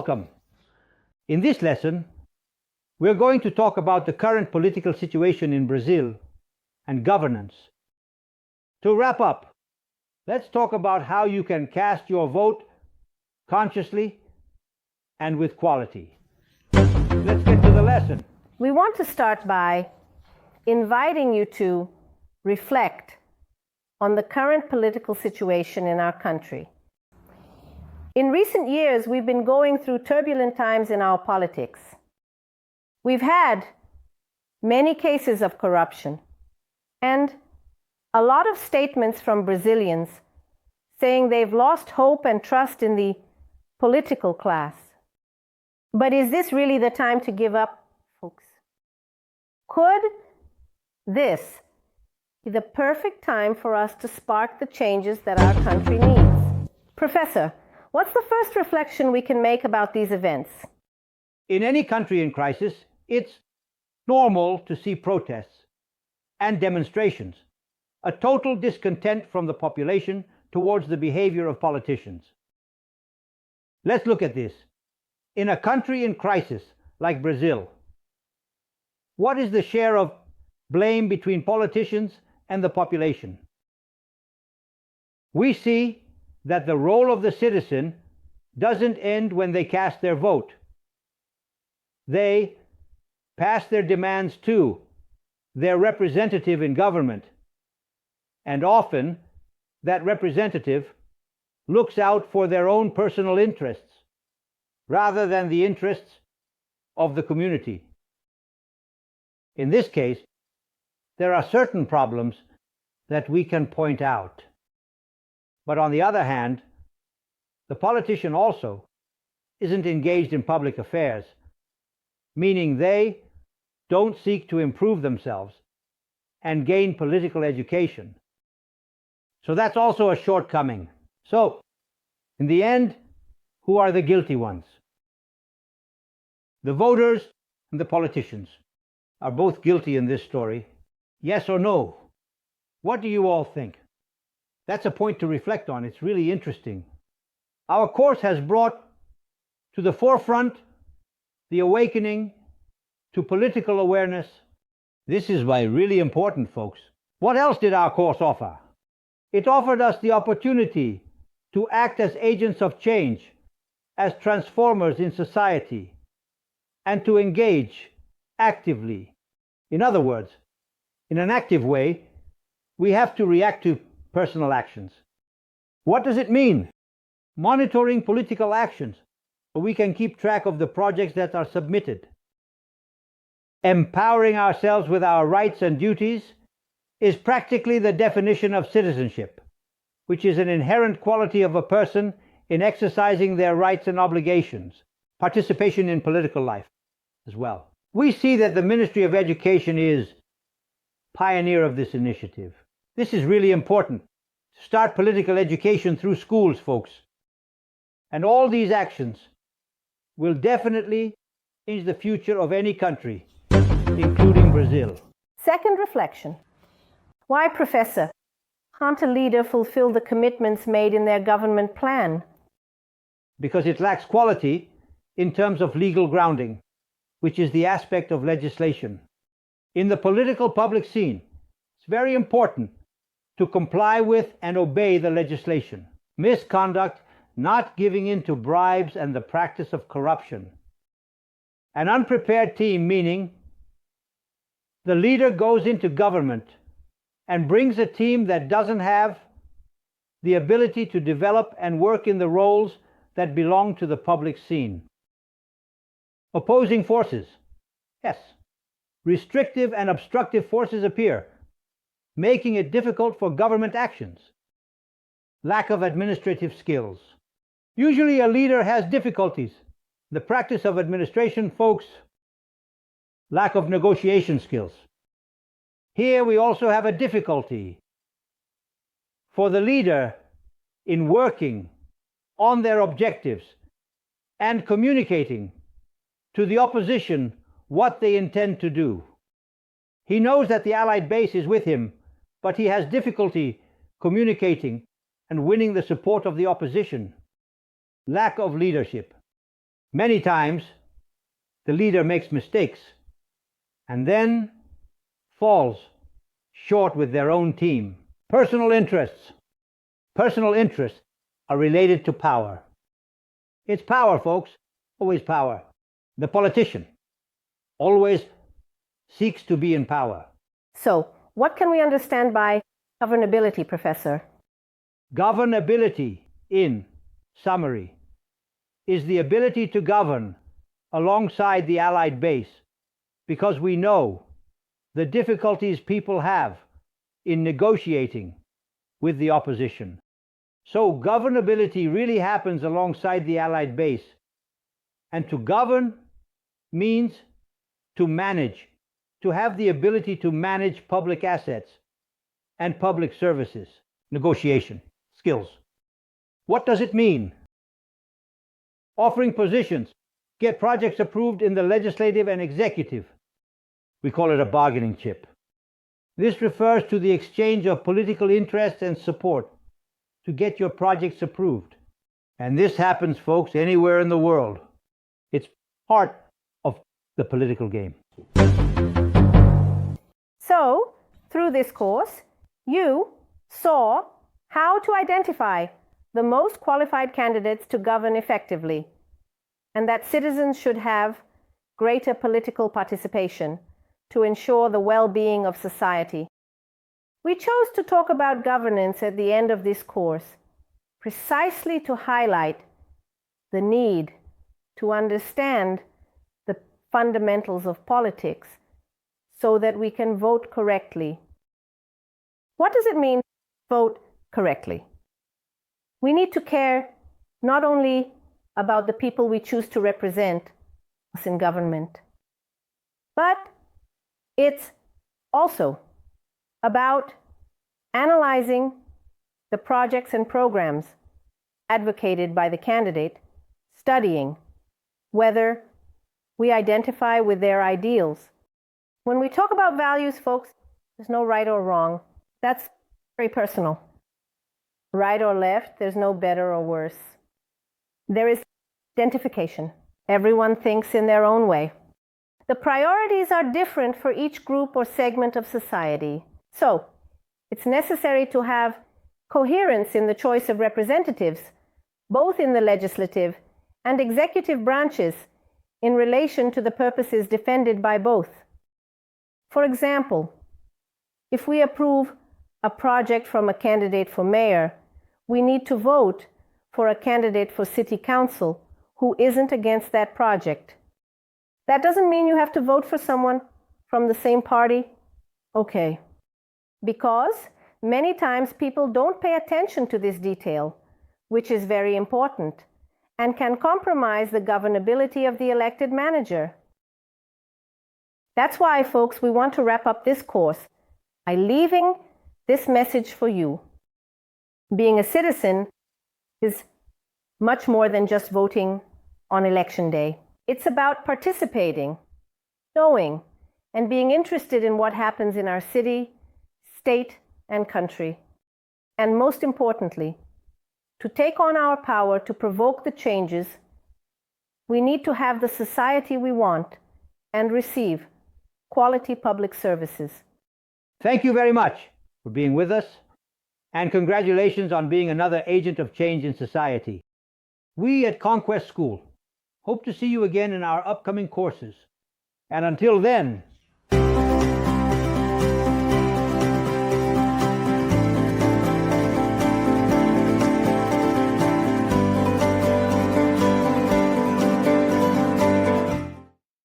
Welcome. In this lesson, we're going to talk about the current political situation in Brazil and governance. To wrap up, let's talk about how you can cast your vote consciously and with quality. Let's get to the lesson. We want to start by inviting you to reflect on the current political situation in our country. In recent years, we've been going through turbulent times in our politics. We've had many cases of corruption and a lot of statements from Brazilians saying they've lost hope and trust in the political class. But is this really the time to give up, folks? Could this be the perfect time for us to spark the changes that our country needs? Professor, what's the first reflection we can make about these events? In any country in crisis, it's normal to see protests and demonstrations, a total discontent from the population towards the behavior of politicians. Let's look at this. In a country in crisis like Brazil, what is the share of blame between politicians and the population? We see that the role of the citizen doesn't end when they cast their vote. They pass their demands to their representative in government, and often that representative looks out for their own personal interests rather than the interests of the community. In this case, there are certain problems that we can point out. But on the other hand, the politician also isn't engaged in public affairs, meaning they don't seek to improve themselves and gain political education. So that's also a shortcoming. So, in the end, who are the guilty ones? The voters and the politicians are both guilty in this story. Yes or no? What do you all think? That's a point to reflect on. It's really interesting. Our course has brought to the forefront the awakening to political awareness. This is really important, folks. What else did our course offer? It offered us the opportunity to act as agents of change, as transformers in society, and to engage actively. In other words, in an active way, we have to react to personal actions. What does it mean? Monitoring political actions so we can keep track of the projects that are submitted. Empowering ourselves with our rights and duties is practically the definition of citizenship, which is an inherent quality of a person in exercising their rights and obligations, participation in political life as well. We see that the Ministry of Education is pioneer of this initiative. This is really important. Start political education through schools, folks. And all these actions will definitely change the future of any country, including Brazil. Second reflection. Why, Professor, can't a leader fulfill the commitments made in their government plan? Because it lacks quality in terms of legal grounding, which is the aspect of legislation. In the political public scene, it's very important to comply with and obey the legislation. Misconduct, not giving in to bribes and the practice of corruption. An unprepared team, meaning the leader goes into government and brings a team that doesn't have the ability to develop and work in the roles that belong to the public scene. Opposing forces. Yes. Restrictive and obstructive forces appear, making it difficult for government actions. Lack of administrative skills. Usually a leader has difficulties. The practice of administration, folks. Lack of negotiation skills. Here we also have a difficulty for the leader in working on their objectives and communicating to the opposition what they intend to do. He knows that the Allied base is with him, but he has difficulty communicating and winning the support of the opposition. Lack of leadership. Many times, the leader makes mistakes and then falls short with their own team. Personal interests are related to power. It's power, folks, always power. The politician always seeks to be in power. So, what can we understand by governability, Professor? Governability, in summary, is the ability to govern alongside the Allied base, because we know the difficulties people have in negotiating with the opposition. So governability really happens alongside the Allied base. And to govern means to manage, to have the ability to manage public assets and public services. Negotiation skills. What does it mean? Offering positions, get projects approved in the legislative and executive. We call it a bargaining chip. This refers to the exchange of political interest and support to get your projects approved. And this happens, folks, anywhere in the world. It's part of the political game. So, through this course, you saw how to identify the most qualified candidates to govern effectively, and that citizens should have greater political participation to ensure the well-being of society. We chose to talk about governance at the end of this course precisely to highlight the need to understand the fundamentals of politics so that we can vote correctly. What does it mean to vote correctly? We need to care not only about the people we choose to represent us in government, but it's also about analyzing the projects and programs advocated by the candidate, studying whether we identify with their ideals. When we talk about values, folks, there's no right or wrong. That's very personal. Right or left, there's no better or worse. There is identification. Everyone thinks in their own way. The priorities are different for each group or segment of society. So, it's necessary to have coherence in the choice of representatives, both in the legislative and executive branches, in relation to the purposes defended by both. For example, if we approve a project from a candidate for mayor, we need to vote for a candidate for city council who isn't against that project. That doesn't mean you have to vote for someone from the same party. Okay. Because many times people don't pay attention to this detail, which is very important, and can compromise the governability of the elected manager. That's why, folks, we want to wrap up this course by leaving this message for you. Being a citizen is much more than just voting on election day. It's about participating, knowing, and being interested in what happens in our city, state, and country. And most importantly, to take on our power to provoke the changes, we need to have the society we want and receive quality public services. Thank you very much for being with us, and congratulations on being another agent of change in society. We at Conquest School hope to see you again in our upcoming courses. And until then,